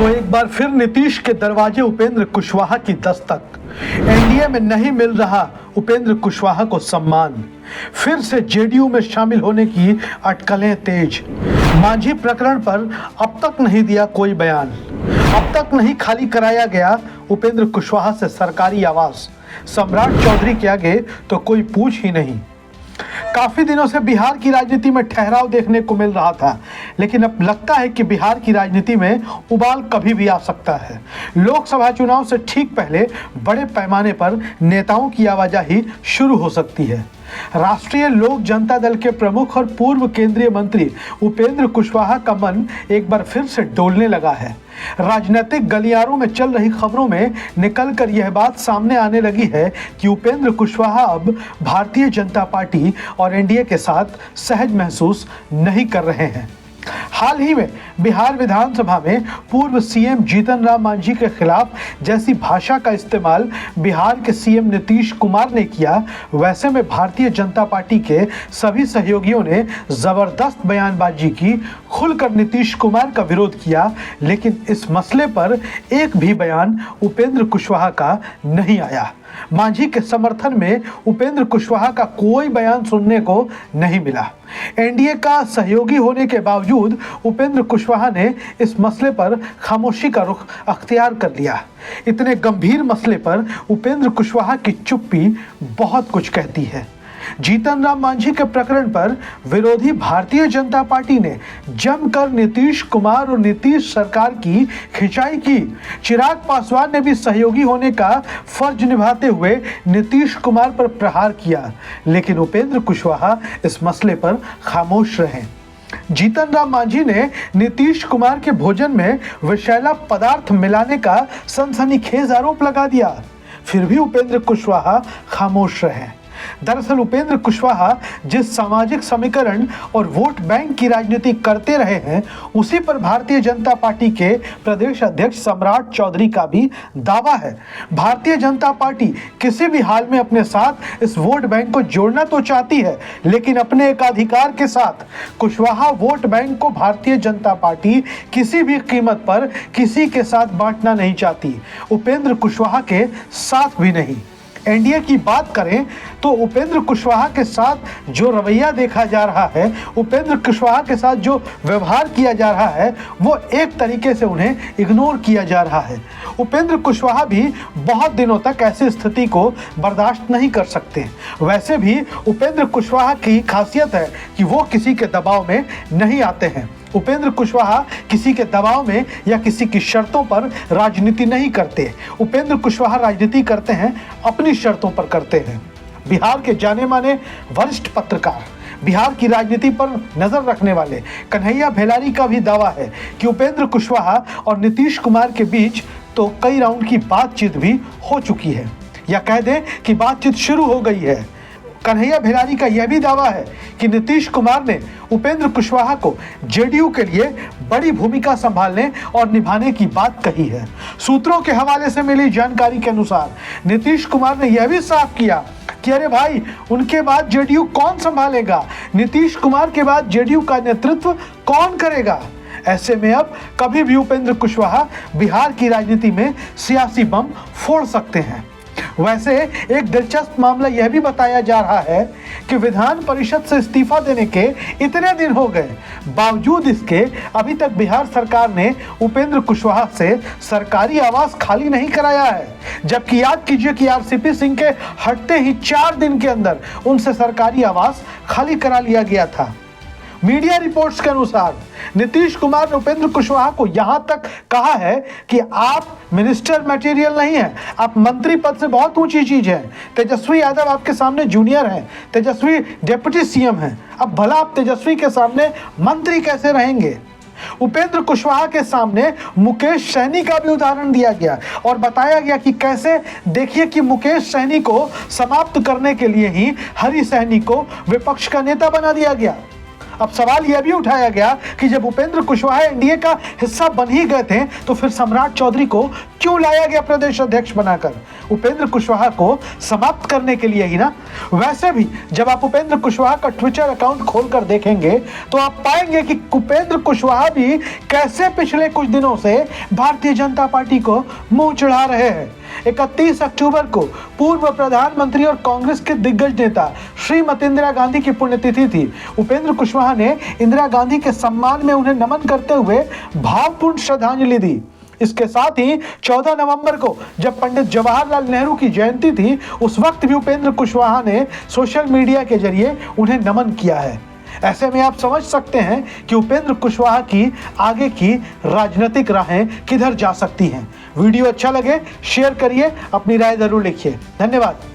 तो एक बार फिर नीतीश के दरवाजे उपेंद्र कुशवाहा की दस्तक। एनडीए में नहीं मिल रहा उपेंद्र कुशवाहा को सम्मान। फिर से जेडीयू में शामिल होने की अटकलें तेज। मांझी प्रकरण पर अब तक नहीं दिया कोई बयान। अब तक नहीं खाली कराया गया उपेंद्र कुशवाहा से सरकारी आवास। सम्राट चौधरी के आगे तो कोई पूछ ही नहीं। काफी दिनों से बिहार की राजनीति में ठहराव देखने को मिल रहा था, लेकिन अब लगता है कि बिहार की राजनीति में उबाल कभी भी आ सकता है। लोकसभा चुनाव से ठीक पहले बड़े पैमाने पर नेताओं की आवाजाही शुरू हो सकती है। राष्ट्रीय लोक जनता दल के प्रमुख और पूर्व केंद्रीय मंत्री उपेंद्र कुशवाहा का मन एक बार फिर से डोलने लगा है। राजनीतिक गलियारों में चल रही खबरों में निकलकर यह बात सामने आने लगी है कि उपेंद्र कुशवाहा अब भारतीय जनता पार्टी और एनडीए के साथ सहज महसूस नहीं कर रहे हैं। हाल ही में बिहार विधानसभा में पूर्व सीएम जीतन राम मांझी के खिलाफ जैसी भाषा का इस्तेमाल बिहार के सीएम नीतीश कुमार ने किया, वैसे में भारतीय जनता पार्टी के सभी सहयोगियों ने जबरदस्त बयानबाजी की, खुलकर नीतीश कुमार का विरोध किया। लेकिन इस मसले पर एक भी बयान उपेंद्र कुशवाहा का नहीं आया। मांझी के समर्थन में उपेंद्र कुशवाहा का कोई बयान सुनने को नहीं मिला। एनडीए का सहयोगी होने के बावजूद उपेंद्र कुशवाहा ने इस मसले पर खामोशी का रुख अख्तियार कर लिया। इतने गंभीर मसले पर उपेंद्र कुशवाहा की चुप्पी बहुत कुछ कहती है। जीतन राम मांझी के प्रकरण पर विरोधी भारतीय जनता पार्टी ने जमकर नीतीश कुमार और नीतीश सरकार की खिंचाई की। चिराग पासवान ने भी सहयोगी होने का फर्ज निभाते हुए नीतीश कुमार पर प्रहार किया, लेकिन उपेंद्र कुशवाहा इस मसले पर खामोश रहे। जीतन राम मांझी ने नीतीश कुमार के भोजन में विषैला पदार्थ मिलाने का सनसनीखेज आरोप लगा दिया, फिर भी उपेंद्र कुशवाहा खामोश रहे। दरअसल उपेंद्र कुशवाहा जिस सामाजिक समीकरण और वोट बैंक की राजनीति करते रहे हैं, उसी पर भारतीय जनता पार्टी के प्रदेश अध्यक्ष सम्राट चौधरी का भी दावा है। भारतीय जनता पार्टी किसी भी हाल में अपने साथ इस वोट बैंक को जोड़ना तो चाहती है, लेकिन अपने एकाधिकार के साथ। कुशवाहा वोट बैंक को भारतीय जनता पार्टी किसी भी कीमत पर किसी के साथ बांटना नहीं चाहती, उपेंद्र कुशवाहा के साथ भी नहीं। एनडीए की बात करें तो उपेंद्र कुशवाहा के साथ जो रवैया देखा जा रहा है, उपेंद्र कुशवाहा के साथ जो व्यवहार किया जा रहा है, वो एक तरीके से उन्हें इग्नोर किया जा रहा है। उपेंद्र कुशवाहा भी बहुत दिनों तक ऐसी स्थिति को बर्दाश्त नहीं कर सकते। वैसे भी उपेंद्र कुशवाहा की खासियत है कि वो किसी के दबाव में नहीं आते हैं। उपेंद्र कुशवाहा किसी के दबाव में या किसी की शर्तों पर राजनीति नहीं करते। उपेंद्र कुशवाहा राजनीति करते हैं, अपनी शर्तों पर करते हैं। बिहार के जाने माने वरिष्ठ पत्रकार, बिहार की राजनीति पर नजर रखने वाले कन्हैया भेलारी का भी दावा है कि उपेंद्र कुशवाहा और नीतीश कुमार के बीच तो कई राउंड की बातचीत भी हो चुकी है, या कह दें कि बातचीत शुरू हो गई है। कन्हैया भेलारी का यह भी दावा है कि नीतीश कुमार ने उपेंद्र कुशवाहा को जेडीयू के लिए बड़ी भूमिका संभालने और निभाने की बात कही है। सूत्रों के हवाले से मिली जानकारी के अनुसार नीतीश कुमार ने यह भी साफ किया कि अरे भाई, उनके बाद जेडीयू कौन संभालेगा, नीतीश कुमार के बाद जेडीयू का नेतृत्व कौन करेगा। ऐसे में अब कभी भी उपेंद्र कुशवाहा बिहार की राजनीति में सियासी बम फोड़ सकते हैं। वैसे एक दिलचस्प मामला यह भी बताया जा रहा है कि विधान परिषद से इस्तीफा देने के इतने दिन हो गए, बावजूद इसके अभी तक बिहार सरकार ने उपेंद्र कुशवाहा से सरकारी आवास खाली नहीं कराया है। जबकि याद कीजिए कि आरसीपी सिंह के हटते ही 4 दिन के अंदर उनसे सरकारी आवास खाली करा लिया गया था। मीडिया रिपोर्ट्स के अनुसार नीतीश कुमार ने उपेंद्र कुशवाहा को यहां तक कहा है कि आप मिनिस्टर मटेरियल नहीं हैं, आप मंत्री पद से बहुत ऊंची चीज है। तेजस्वी यादव आपके सामने जूनियर हैं, तेजस्वी डिप्टी सीएम हैं, अब भला आप तेजस्वी के सामने मंत्री कैसे रहेंगे। उपेंद्र कुशवाहा के सामने मुकेश सहनी का भी उदाहरण दिया गया और बताया गया कि कैसे, देखिए कि मुकेश सहनी को समाप्त करने के लिए ही हरि सहनी को विपक्ष का नेता बना दिया गया। अब सवाल यह भी उठाया गया कि जब उपेंद्र कुशवाहा एनडीए का हिस्सा बन ही गए थे, तो फिर सम्राट चौधरी को क्यों लाया गया प्रदेश अध्यक्ष बनाकर। उपेंद्र कुशवाहा को समाप्त करने के लिए ही ना। वैसे भी जब आप उपेंद्र कुशवाहा का ट्विटर अकाउंट खोलकर देखेंगे तो आप पाएंगे कि उपेंद्र कुशवाहा भी कैसे पिछले कुछ दिनों से भारतीय जनता पार्टी को मुंह चढ़ा रहे हैं। 31 अक्टूबर को पूर्व प्रधानमंत्री और कांग्रेस के दिग्गज नेता श्रीमती इंदिरा गांधी की पुण्यतिथि थी। उपेंद्र कुशवाहा ने इंदिरा गांधी के सम्मान में उन्हें नमन करते हुए भावपूर्ण श्रद्धांजलि दी। इसके साथ ही 14 नवंबर को जब पंडित जवाहरलाल नेहरू की जयंती थी, उस वक्त भी उपेंद्र कुशवाहा ने सोशल मीडिया के जरिए उन्हें नमन किया है। ऐसे में आप समझ सकते हैं कि उपेंद्र कुशवाहा की आगे की राजनीतिक राहें किधर जा सकती हैं। वीडियो अच्छा लगे शेयर करिए, अपनी राय जरूर लिखिए। धन्यवाद।